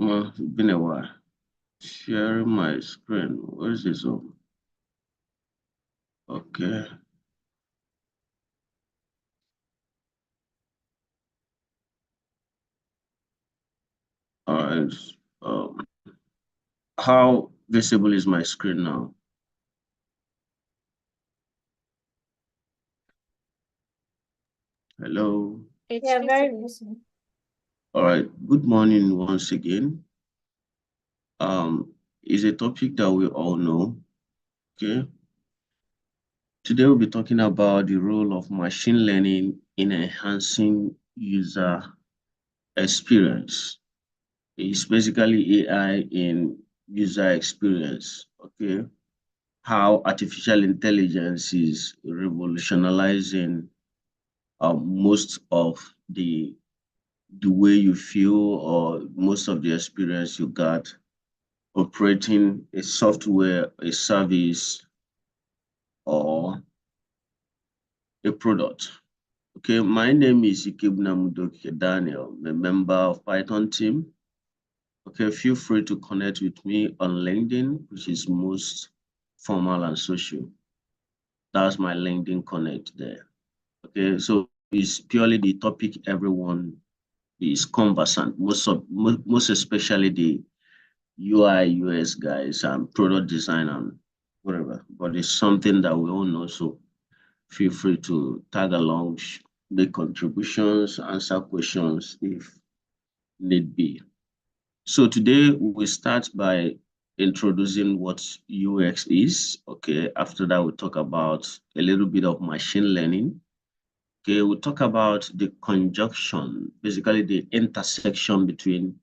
It's been a while. Sharing my screen. Where's this on? Okay. All right. Um, how visible is my screen now? Hello. Yeah, very visible. All right. Good morning once again. Is a topic that we all know. Okay. Today we'll be talking about the role of machine learning in enhancing user experience. It's basically AI in user experience. Okay. How artificial intelligence is revolutionizing most of the way you feel or most of the experience you got operating a software, a service, or a product. Okay, my name is Ikegbunam Daniel, I'm a member of Python team. Okay, feel free to connect with me on LinkedIn, which is most formal and social. That's my LinkedIn connect there. Okay, so it's purely the topic everyone is conversant, most especially the UI, US guys and product design and whatever. But it's something that we all know, so feel free to tag along, make contributions, answer questions if need be. So today we start by introducing what UX is. Okay, after that we talk about a little bit of machine learning. Okay, we'll talk about the conjunction, basically the intersection between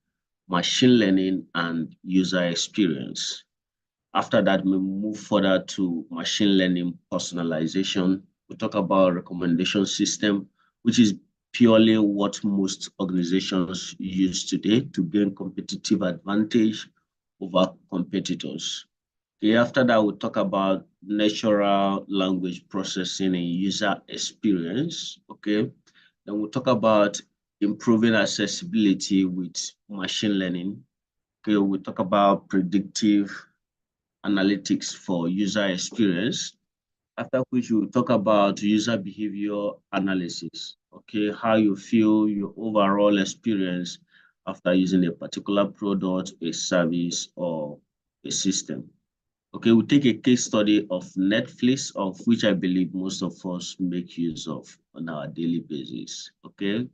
machine learning and user experience. After that, we move further to machine learning personalization. We'll talk about recommendation system, which is purely what most organizations use today to gain competitive advantage over competitors. Okay, after that, we'll talk about natural language processing and user experience. Okay, then we'll talk about improving accessibility with machine learning. Okay, we'll talk about predictive analytics for user experience. After which we'll talk about user behavior analysis. Okay, how you feel your overall experience after using a particular product, a service, or a system. Okay, we'll take a case study of Netflix, of which I believe most of us make use of on our daily basis. Okay,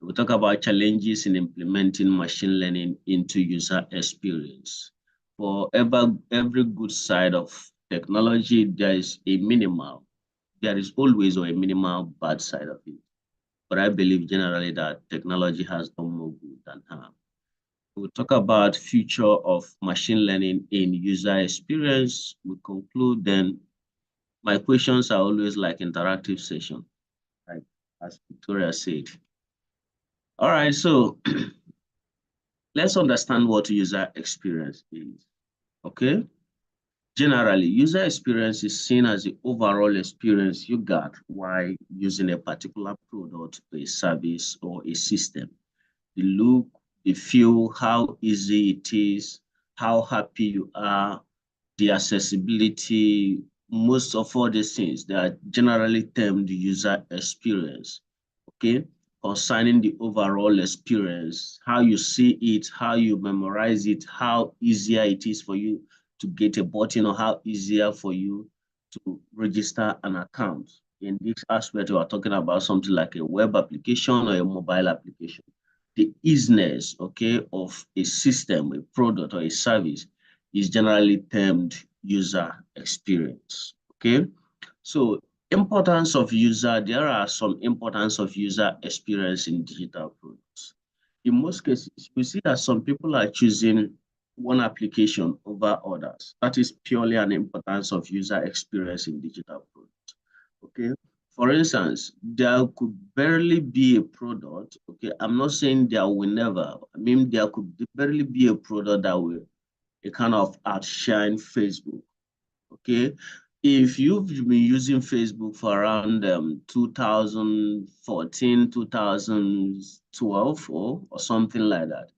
we'll talk about challenges in implementing machine learning into user experience. For every good side of technology, there is always a minimal bad side of it. But I believe generally that technology has done more good than harm. We'll talk about future of machine learning in user experience. We conclude then. My questions are always like interactive session, like as Victoria said. All right, so let's understand what user experience is. Okay. Generally, user experience is seen as the overall experience you got while using a particular product, a service, or a system. The look, the feel, how easy it is, how happy you are, the accessibility, most of all these things, they are generally termed user experience, okay? Concerning the overall experience, how you see it, how you memorize it, how easier it is for you to get a button or how easier for you to register an account. In this aspect, we are talking about something like a web application or a mobile application. The easiness, okay, of a system, a product, or a service is generally termed user experience, okay? So importance of user, there are some importance of user experience in digital products. In most cases, we see that some people are choosing one application over others. That is purely an importance of user experience in digital products, okay? For instance, there could barely be a product, okay? I'm not saying there will never, I mean, there could barely be a product that will a kind of outshine Facebook, okay? If you've been using Facebook for around 2014, 2012 or something like that,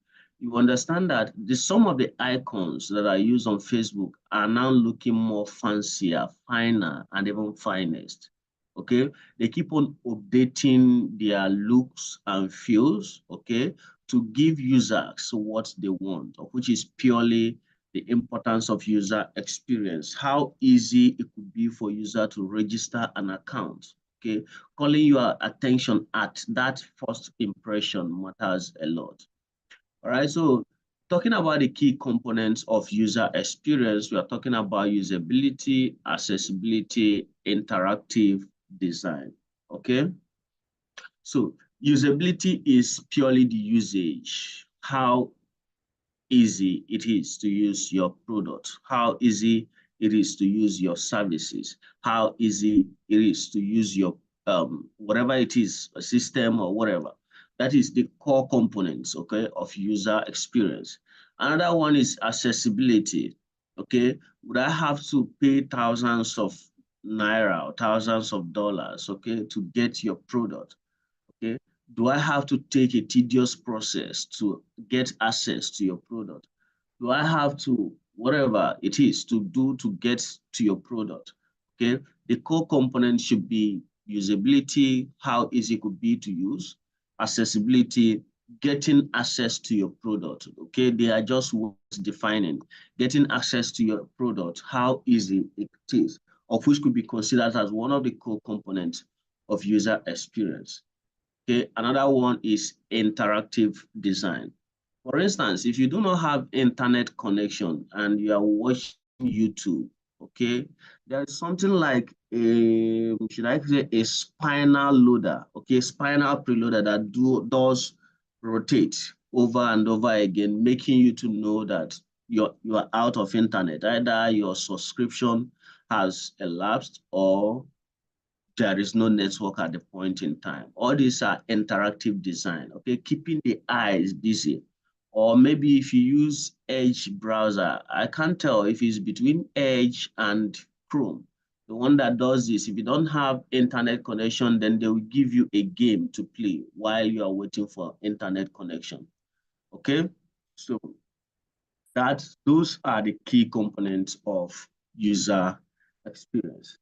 you understand that some of the icons that are used on Facebook are now looking more fancier, finer, and even finest. Okay, they keep on updating their looks and feels, okay, to give users what they want, which is purely the importance of user experience, how easy it could be for user to register an account. Okay, calling your attention at that first impression matters a lot. All right, so talking about the key components of user experience, we are talking about usability, accessibility, interactive design. Okay, so usability is purely the usage, how easy it is to use your product, how easy it is to use your services, how easy it is to use your whatever it is, a system or whatever. That is the core components, okay, of user experience. Another one is accessibility, okay? Would I have to pay thousands of naira or thousands of dollars, okay, to get your product? Okay, do I have to take a tedious process to get access to your product? Do I have to, whatever it is to do to get to your product? Okay, the core component should be usability, how easy it could be to use, accessibility, getting access to your product. Okay, they are just words defining. Getting access to your product, how easy it is, of which could be considered as one of the core components of user experience. Okay, another one is interactive design. For instance, if you do not have internet connection and you are watching YouTube, okay, there is something like a, should I say, a spinal loader, okay, spinal preloader that does rotate over and over again, making you to know that you are out of internet. Either your subscription has elapsed or there is no network at the point in time. All these are interactive design, okay? Keeping the eyes busy. Or maybe if you use Edge browser, I can't tell if it's between Edge and Chrome. The one that does this, if you don't have internet connection, then they will give you a game to play while you are waiting for internet connection, okay? So those are the key components of user experience.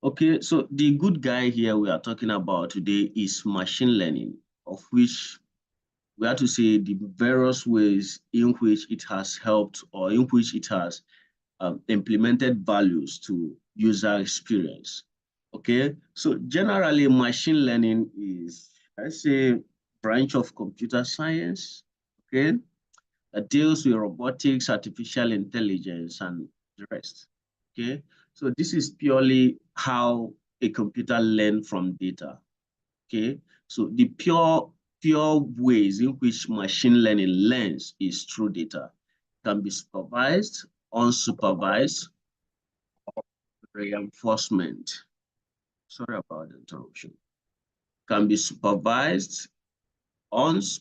Okay, so the good guy here we are talking about today is machine learning, of which we have to say the various ways in which it has helped or in which it has implemented values to user experience. Okay, so generally machine learning is, I say, branch of computer science, okay, that deals with robotics, artificial intelligence, and the rest. Okay, so this is purely how a computer learns from data. Okay, so the pure ways in which machine learning learns is through data. It can be supervised, unsupervised, reinforcement. Sorry about the interruption. Can be supervised, uns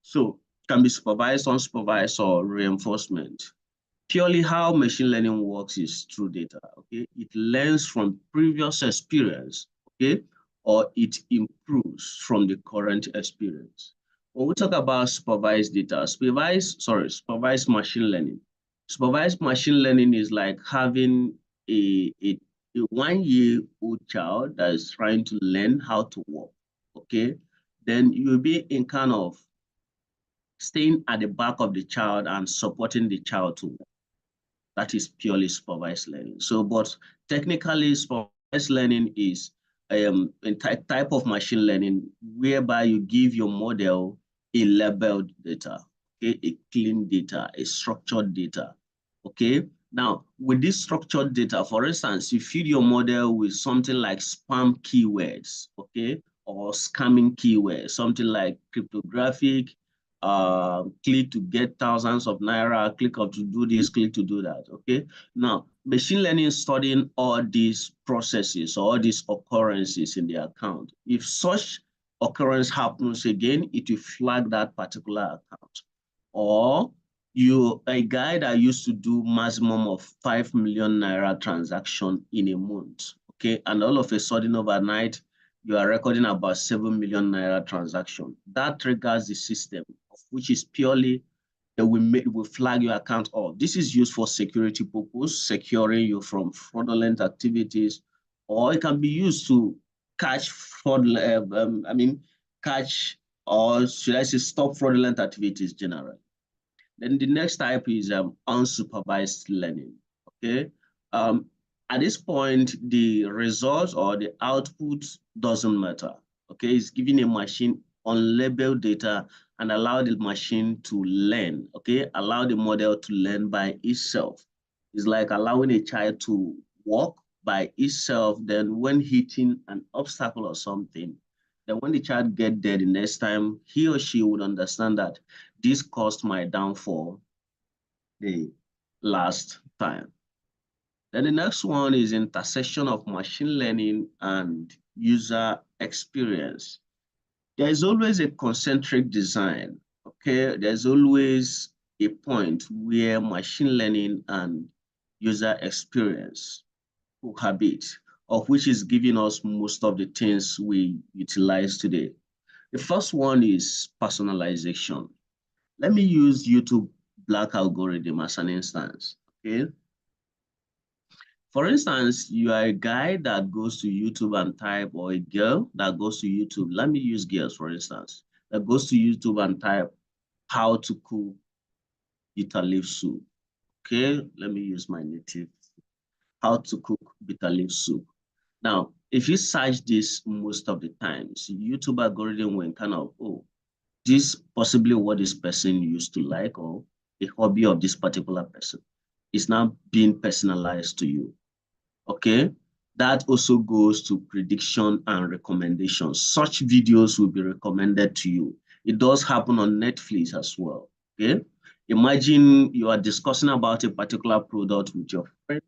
so can be supervised, unsupervised, or reinforcement. Purely how machine learning works is through data, okay? It learns from previous experience, okay? Or it improves from the current experience. When we talk about supervised data, supervised machine learning. Supervised machine learning is like having a 1-year-old child that is trying to learn how to walk, okay? Then you'll be in kind of staying at the back of the child and supporting the child to walk. That is purely supervised learning. So, but technically, supervised learning is a type of machine learning whereby you give your model a labeled data, okay, a clean data, a structured data, okay? Now, with this structured data, for instance, you feed your model with something like spam keywords, okay, or scamming keywords, something like cryptographic, click to get thousands of naira, click up to do this, click to do that, okay? Now, machine learning is studying all these processes, all these occurrences in the account. If such occurrence happens again, it will flag that particular account. Or a guy that used to do maximum of 5 million naira transaction in a month, okay? And all of a sudden overnight, you are recording about 7 million naira transaction. That triggers the system which is purely that will flag your account off. This is used for security purpose, securing you from fraudulent activities, or it can be used to catch fraud, catch, or should I say stop fraudulent activities generally. Then the next type is unsupervised learning. Okay. Um, at this point, the results or the output doesn't matter. Okay, it's giving a machine unlabeled data and allow the machine to learn. Okay, allow the model to learn by itself. It's like allowing a child to walk by itself. Then, when hitting an obstacle or something, then when the child get there the next time, he or she would understand that this caused my downfall the last time. Then the next one is intersection of machine learning and user experience. There is always a concentric design, okay? There's always a point where machine learning and user experience cohabit, of which is giving us most of the things we utilize today. The first one is personalization. Let me use YouTube Black algorithm as an instance, okay? For instance, you are a guy that goes to YouTube and type, or a girl that goes to YouTube. Let me use girls, for instance, that goes to YouTube and type how to cook bitter leaf soup. Okay, let me use my native, how to cook bitter leaf soup. Now, if you search this most of the times, YouTube algorithm will kind of, oh, this possibly what this person used to like, or a hobby of this particular person is now being personalized to you. Okay, that also goes to prediction and recommendations. Such videos will be recommended to you. It does happen on Netflix as well. Okay, imagine you are discussing about a particular product with your friend,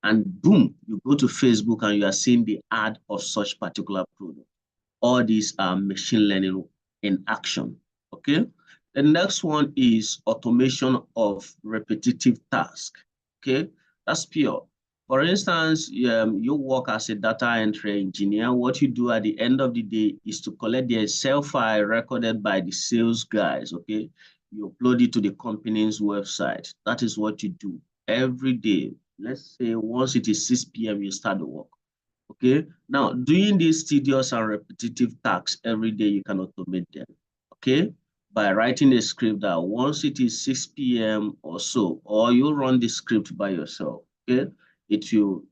and boom, you go to Facebook and you are seeing the ad of such particular product. All these are machine learning in action. Okay, the next one is automation of repetitive tasks. Okay, that's pure. For instance, you work as a data entry engineer. What you do at the end of the day is to collect the Excel file recorded by the sales guys. Okay, you upload it to the company's website. That is what you do every day. Let's say once it is 6 p.m., you start the work. Okay, now doing these tedious and repetitive tasks every day, you can automate them. Okay, by writing a script that once it is 6 p.m. or so, or you run the script by yourself. Okay, it will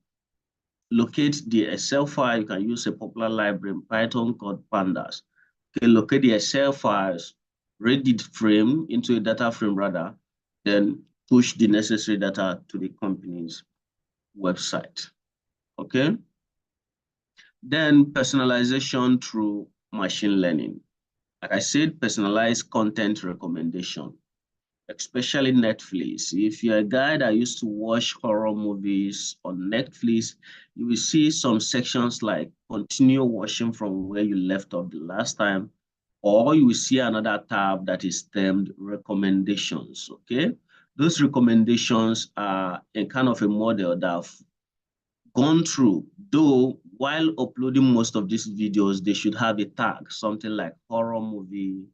locate the Excel file. You can use a popular library in Python called Pandas. Okay, locate the Excel files, read the frame into a data frame rather, then push the necessary data to the company's website. Okay. Then personalization through machine learning. Like I said, personalized content recommendation, especially Netflix. If you're a guy that used to watch horror movies on Netflix, you will see some sections like continue watching from where you left off the last time, or you will see another tab that is termed recommendations, okay? Those recommendations are a kind of a model that gone through, though while uploading most of these videos, they should have a tag, something like horror movie,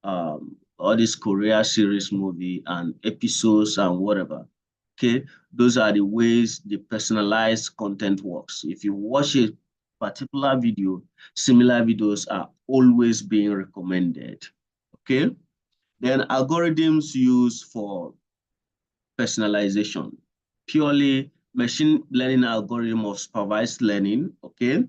all this Korea series movie and episodes and whatever. Okay, those are the ways the personalized content works. If you watch a particular video, similar videos are always being recommended. Okay, then algorithms used for personalization, purely machine learning algorithm of supervised learning, okay?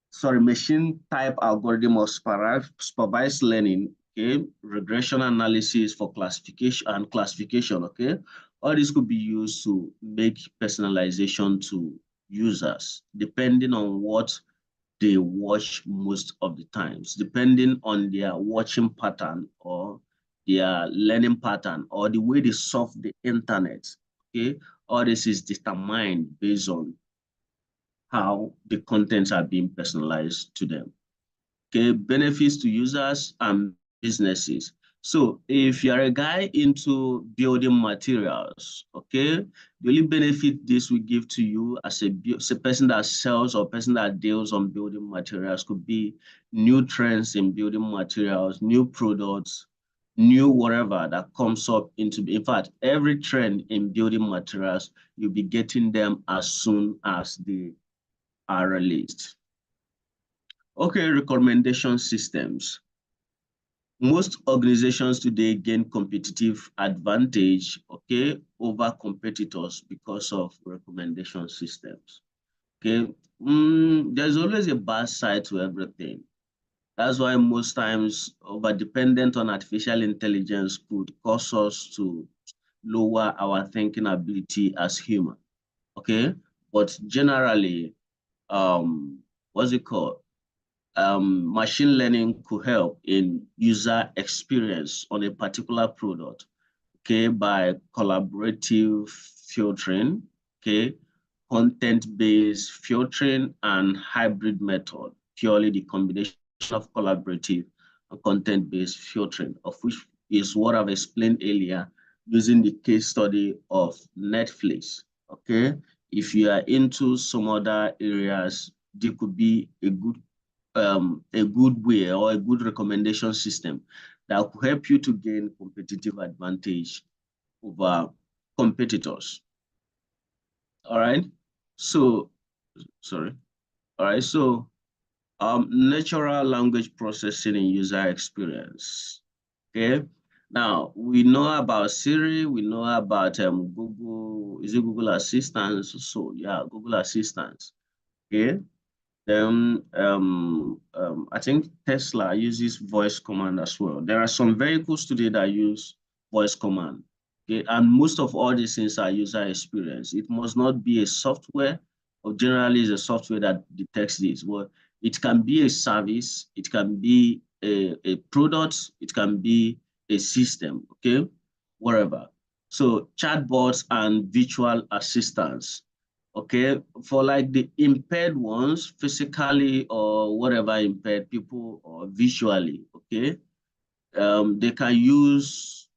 Sorry, machine type algorithm of supervised learning, okay? Regression analysis for classification, okay? All this could be used to make personalization to users, depending on what they watch most of the times, depending on their watching pattern or their learning pattern or the way they surf the internet. Okay, all this is determined based on how the contents are being personalized to them. Okay, benefits to users and businesses. So if you're a guy into building materials, okay, the only benefit this will give to you as a person that sells or person that deals on building materials could be new trends in building materials, new products, new whatever that comes up into, in fact, every trend in building materials, you'll be getting them as soon as they are released. Okay, recommendation systems. Most organizations today gain competitive advantage, okay, over competitors because of recommendation systems. Okay, there's always a bad side to everything. That's why most times over-dependent on artificial intelligence could cause us to lower our thinking ability as human. Okay, but generally, what's it called? Machine learning could help in user experience on a particular product, okay, by collaborative filtering, okay, content-based filtering and hybrid method, purely the combination of collaborative and content-based filtering, of which is what I've explained earlier using the case study of Netflix, okay? If you are into some other areas, there could be a good way or a good recommendation system that could help you to gain competitive advantage over competitors. All right. So, sorry. All right. So, natural language processing and user experience. Okay. Now, we know about Siri, we know about Google, is it Google Assistant? So, yeah, Google Assistant. Okay. Then I think Tesla uses voice command as well. There are some vehicles today that use voice command. Okay, and most of all these things are user experience. It must not be a software, or generally is a software that detects this. Well, it can be a service, it can be a product, it can be a system, okay, whatever. So chatbots and virtual assistants. Okay, for like the impaired ones, physically or whatever impaired people or visually, okay, they can use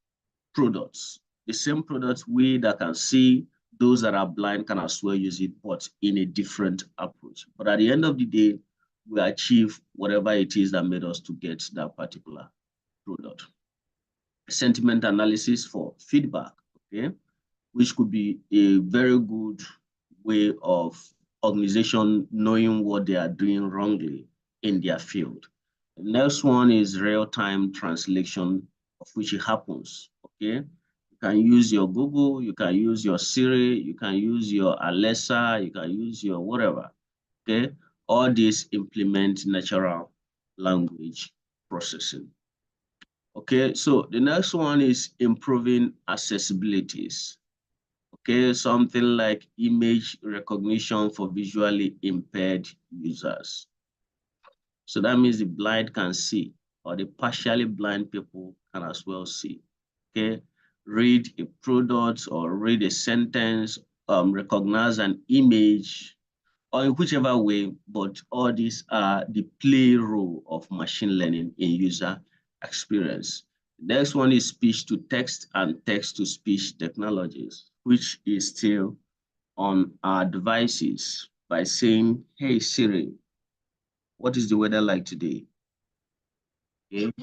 products. The same products we that can see, those that are blind can as well use it, but in a different approach. But at the end of the day, we achieve whatever it is that made us to get that particular product. Sentiment analysis for feedback, okay, which could be a very good way of organization knowing what they are doing wrongly in their field. The next one is real-time translation, of which it happens, okay? You can use your Google, you can use your Siri, you can use your Alexa, you can use your whatever, okay? All these implement natural language processing. Okay, so the next one is improving accessibilities. Okay, something like image recognition for visually impaired users. So that means the blind can see, or the partially blind people can as well see. Okay, read a product or read a sentence, recognize an image, or in whichever way, but all these are the play role of machine learning in user experience. The next one is speech to text and text to speech technologies, which is still on our devices by saying, hey Siri, what is the weather like today? Okay.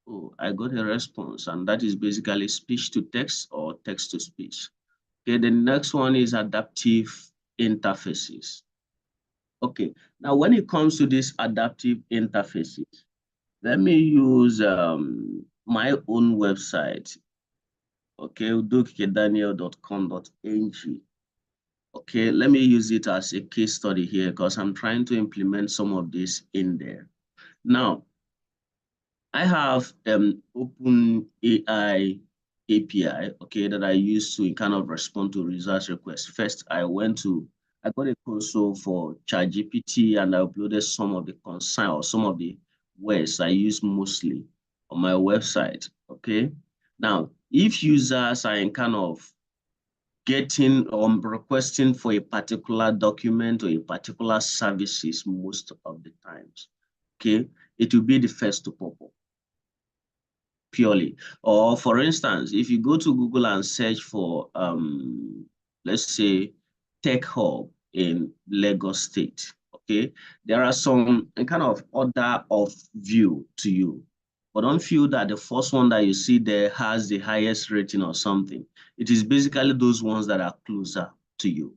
Oh, I got a response, and that is basically speech to text or text to speech. Okay, the next one is adaptive interfaces. Okay, now when it comes to these adaptive interfaces, let me use my own website, okay, udokedaniel.com.ng. Okay, let me use it as a case study here because I'm trying to implement some of this in there. Now, I have Open AI API, okay, that I use to kind of respond to research requests. First, I got a console for ChatGPT and I uploaded some of the consign or some of the words I use mostly on my website, okay? Now, if users are in kind of getting or requesting for a particular document or a particular services most of the times, okay, it will be the first to pop up purely. Or for instance, if you go to Google and search for, let's say, Tech Hub in Lagos State, okay, there are some kind of order of view to you. But don't feel that the first one that you see there has the highest rating or something. It is basically those ones that are closer to you.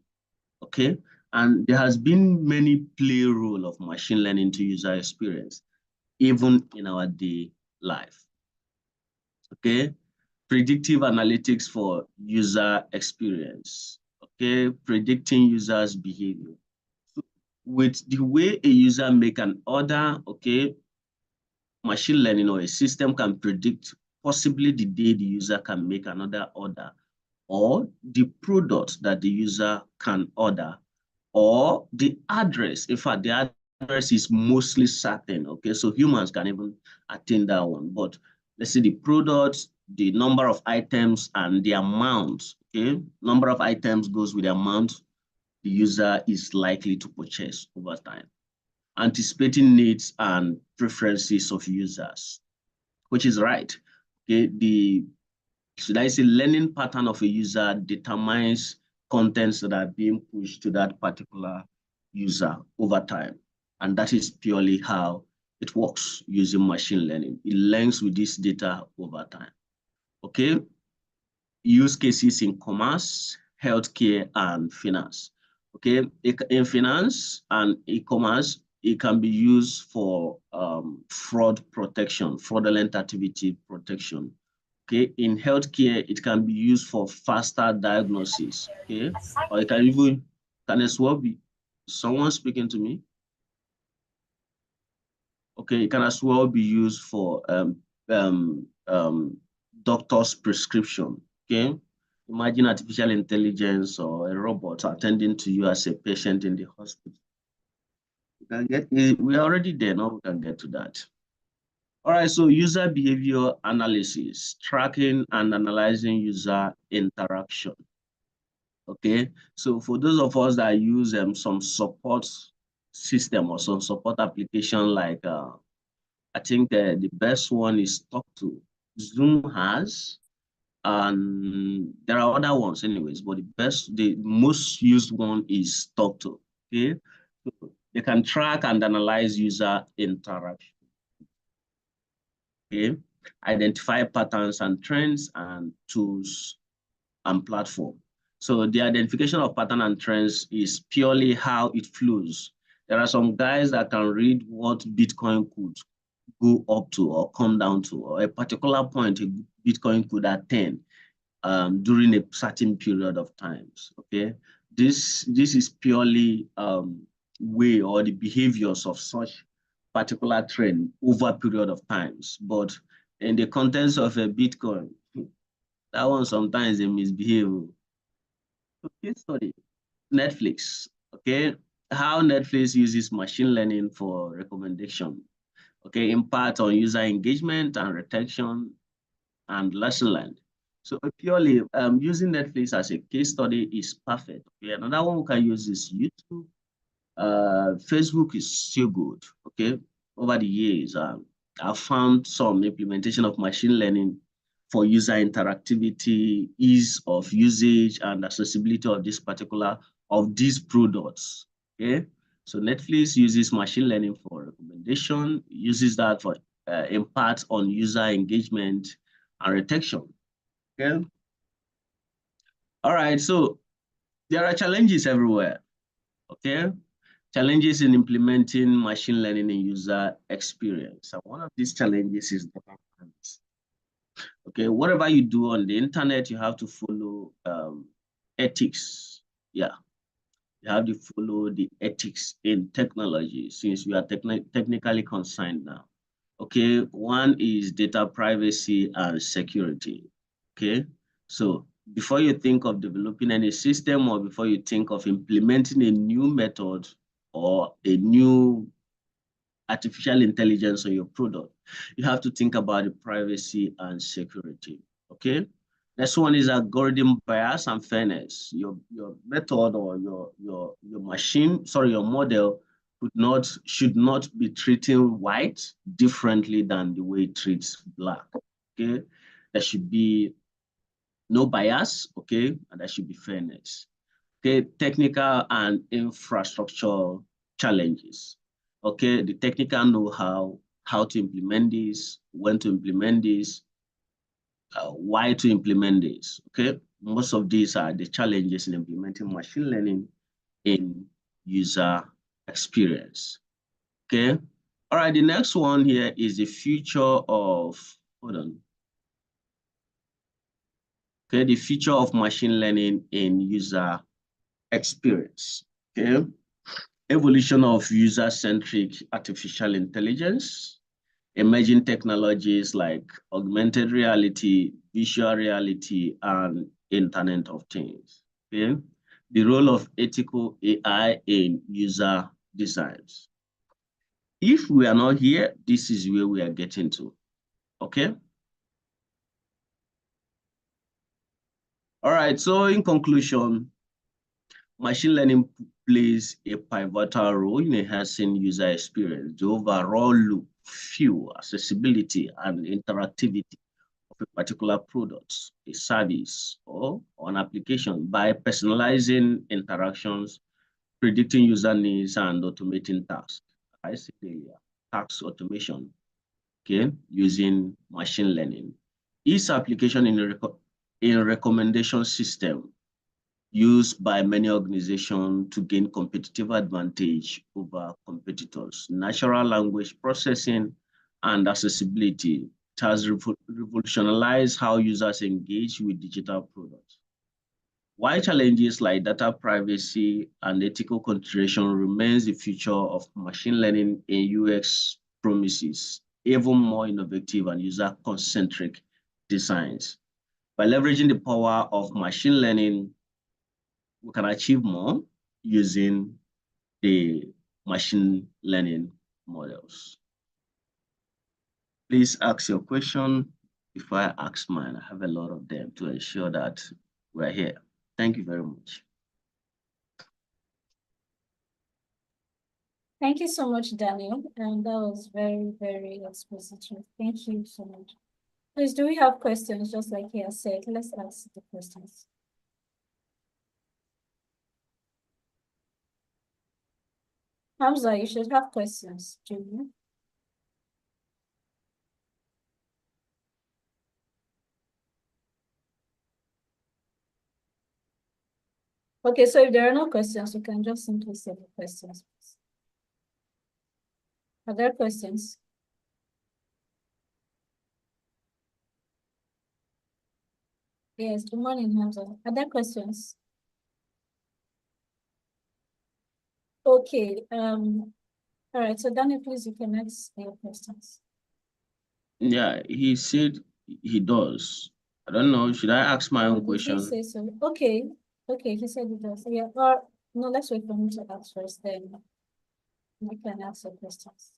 Okay? And there has been many play role of machine learning to user experience, even in our day life. Okay? Predictive analytics for user experience. Okay? Predicting users' behavior. So with the way a user make an order, okay, machine learning or a system can predict possibly the day the user can make another order, or the product that the user can order, or the address. In fact, the address is mostly certain. Okay, so humans can even attain that one. But let's say the product, the number of items, and the amount. Okay, number of items goes with the amount the user is likely to purchase over time. Anticipating needs and preferences of users, which is right. Okay, the should I say learning pattern of a user determines contents that are being pushed to that particular user over time. And that is purely how it works using machine learning. It learns with this data over time. Okay, use cases in commerce, healthcare, and finance. Okay, in finance and e-commerce, it can be used for fraud protection, fraudulent activity protection. Okay, in healthcare, it can be used for faster diagnosis. Okay, or it can even can as well be someone speaking to me. Okay, it can as well be used for doctor's prescription. Okay, imagine artificial intelligence or a robot attending to you as a patient in the hospital. We can get, we're already there now, we can get to that. All right, so user behavior analysis, tracking and analyzing user interaction. Okay, so for those of us that use some support system or some support application like I think the best one is Talk to. Zoom has, and there are other ones anyways, but the most used one is Talk to. Okay, so they can track and analyze user interaction. Okay, identify patterns and trends and tools and platform. So the identification of pattern and trends is purely how it flows. There are some guys that can read what Bitcoin could go up to or come down to, or a particular point a Bitcoin could attain during a certain period of times. Okay, this is purely way or the behaviors of such particular trend over a period of times. But in the context of a Bitcoin, that one sometimes they misbehave. Okay, study Netflix. Okay, how Netflix uses machine learning for recommendation. Okay, impact on user engagement and retention and lesson learned. So purely using Netflix as a case study is perfect. Okay, another one we can use is YouTube. Facebook is still good. Okay, over the years, I've found some implementation of machine learning for user interactivity, ease of usage, and accessibility of this particular of these products. Okay, so Netflix uses machine learning for recommendation, uses that for impact on user engagement and retention. Okay, all right. So there are challenges everywhere. Okay, challenges in implementing machine learning in user experience. And one of these challenges is data privacy. Okay, whatever you do on the internet, you have to follow ethics. Yeah, you have to follow the ethics in technology since we are technically concerned now. Okay, one is data privacy and security. Okay, so before you think of developing any system or before you think of implementing a new method or a new artificial intelligence on your product, you have to think about the privacy and security. Okay. Next one is algorithm bias and fairness. Your method or your machine, sorry, your model should not be treating white differently than the way it treats black. Okay. There should be no bias, okay, and there should be fairness. Okay, technical and infrastructure challenges. Okay, the technical know-how how to implement this, when to implement this, why to implement this, okay? Most of these are the challenges in implementing machine learning in user experience, okay? All right, the next one here is the future of, hold on. Okay, the future of machine learning in user experience, okay? Evolution of user-centric artificial intelligence, emerging technologies like augmented reality, visual reality, and Internet of Things. Okay? The role of ethical AI in user designs. If we are not here, this is where we are getting to. Okay? All right, so in conclusion, machine learning plays a pivotal role in enhancing user experience. The overall look, feel, accessibility, and interactivity of a particular product, a service, or an application by personalizing interactions, predicting user needs, and automating tasks. I said earlier, task automation, okay, using machine learning. Each application in recommendation system used by many organizations to gain competitive advantage over competitors. Natural language processing and accessibility. It has revolutionized how users engage with digital products. While challenges like data privacy and ethical consideration remains the future of machine learning in UX promises, even more innovative and user-concentric designs. By leveraging the power of machine learning, we can achieve more using the machine learning models. Please ask your question before I ask mine. I have a lot of them to ensure that we're here. Thank you very much. Thank you so much, Daniel. And that was very, very expositive. Thank you so much. Please, do we have questions? Just like he has said, let's ask the questions. Hamza, you should have questions, do you? Okay, so if there are no questions, you can just simply say the questions. Are there questions? Yes, good morning, Hamza. Are there questions? Okay, all right, so Daniel, please, you can ask your questions. Yeah, he said he does. I don't know. Should I ask my own question? Did he say so? Okay, he said he does. Yeah, or no, let's wait for him to ask first, then you can ask your questions.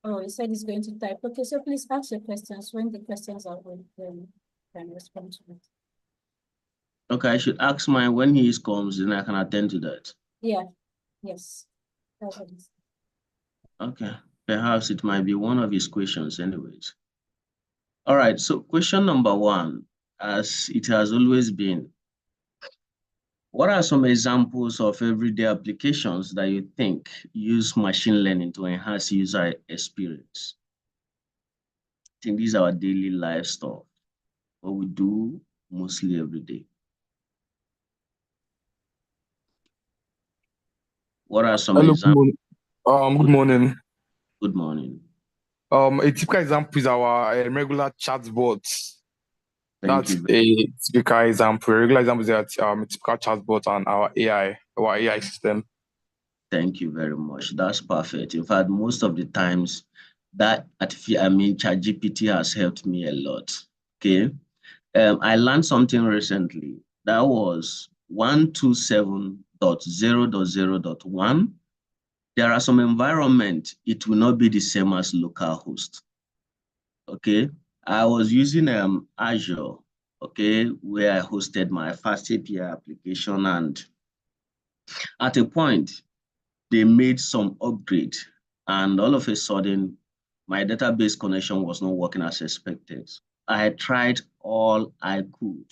Oh, he said he's going to type. Okay, so please ask your questions. When the questions are ready, then you can respond to it. Okay, I should ask mine when he comes, then I can attend to that. Yeah, yes. That's what he said. Okay, perhaps it might be one of his questions anyways. All right, so question number one, as it has always been, what are some examples of everyday applications that you think use machine learning to enhance user experience? I think these are our daily life stuff, what we do mostly every day. What are some Hello, examples? good morning. Good morning. A typical example is our regular chatbot. Thank That's you. a typical example. A regular example is that a typical chatbot and our AI system. Thank you very much. That's perfect. In fact, most of the times that ChatGPT has helped me a lot. Okay. I learned something recently. That was 127.0.0.1. There are some environment, it will not be the same as localhost. Okay. I was using Azure, okay, where I hosted my fast API application, and at a point, they made some upgrade, and all of a sudden, my database connection was not working as expected. I had tried all I could.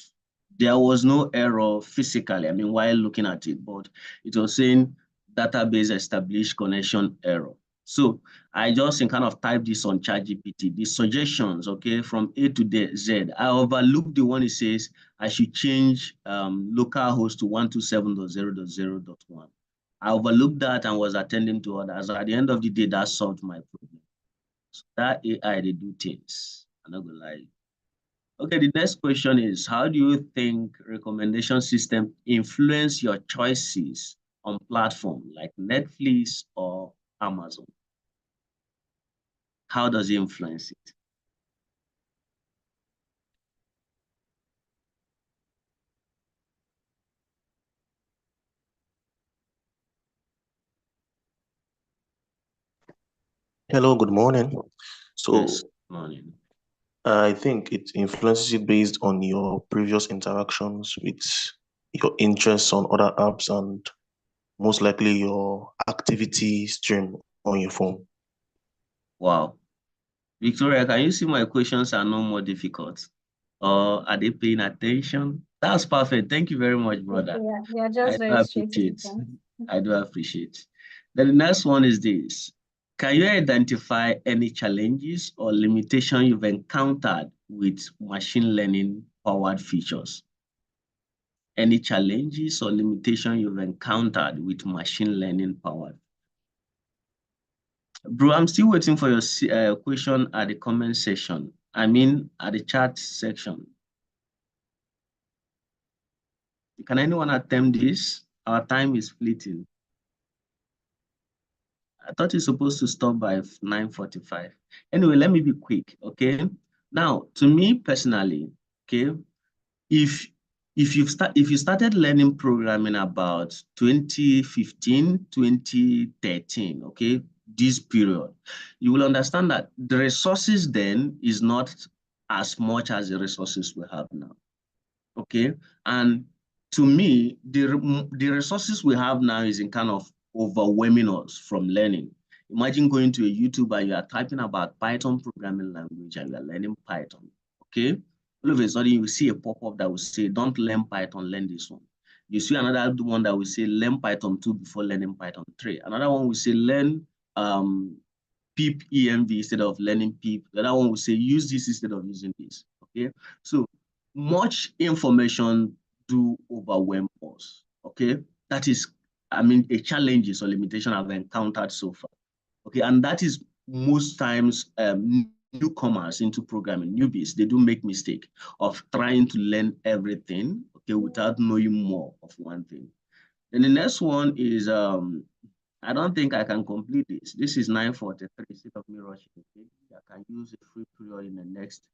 There was no error physically, while looking at it, but it was saying database established connection error. So I just kind of type this on ChatGPT, the suggestions, okay, from A to Z. I overlooked the one it says I should change localhost to 127.0.0.1. I overlooked that and was attending to others. At the end of the day, that solved my problem. So that AI, they do things. I'm not gonna lie. Okay, the next question is, how do you think recommendation system influence your choices on platform like Netflix or Amazon? How does it influence it? Hello, good morning. Yes, So morning. I think it influences it based on your previous interactions with your interests on other apps and most likely your activity stream on your phone. Wow. Victoria, can you see my questions are no more difficult? Or are they paying attention? That's perfect. Thank you very much, brother. Yeah, they are I just do very straight to the appreciate. point. I do appreciate. Then the next one is this. Can you identify any challenges or limitation you've encountered with machine learning powered features? Any challenges or limitation you've encountered with machine learning powered? Bro, I'm still waiting for your question at the comment section. I mean, at the chat section. Can anyone attempt this? Our time is fleeting. I thought it's supposed to stop by 9:45. Anyway, let me be quick, okay? Now, to me personally, okay, if if you started learning programming about 2015, 2013, okay, this period, you will understand that the resources then is not as much as the resources we have now. Okay. And to me, the resources we have now is in kind of overwhelming us from learning. Imagine going to a YouTube and you are typing about Python programming language and you are learning Python. Okay. All of a sudden, you see a pop-up that will say, don't learn Python, learn this one. You see another one that will say, learn Python 2 before learning Python 3. Another one will say, learn PEEP EMV instead of learning PEEP. The other one will say, use this instead of using this. Okay. So much information do overwhelm us. Okay. That is, I mean, a challenges or limitation I've encountered so far. Okay. And that is most times newcomers into programming, newbies, they do make mistake of trying to learn everything, okay, without knowing more of one thing. Then the next one is I don't think I can complete this. This is 9:43 instead of me rushing. Okay? I can use a free period in the next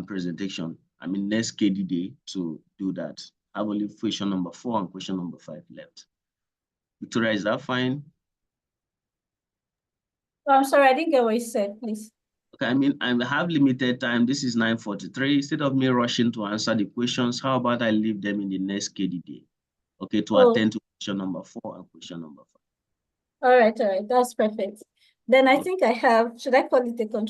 presentation. I mean, next KD day to do that. I will leave question number 4 and question number 5 left. Victoria, is that fine? Oh, I'm sorry, I didn't get what you said, please. Okay, I mean, I have limited time. This is 9:43. Instead of me rushing to answer the questions, how about I leave them in the next KD day? Okay, to attend to question number 4 and question number 5. All right, that's perfect. Then I think I have, should I call it a control?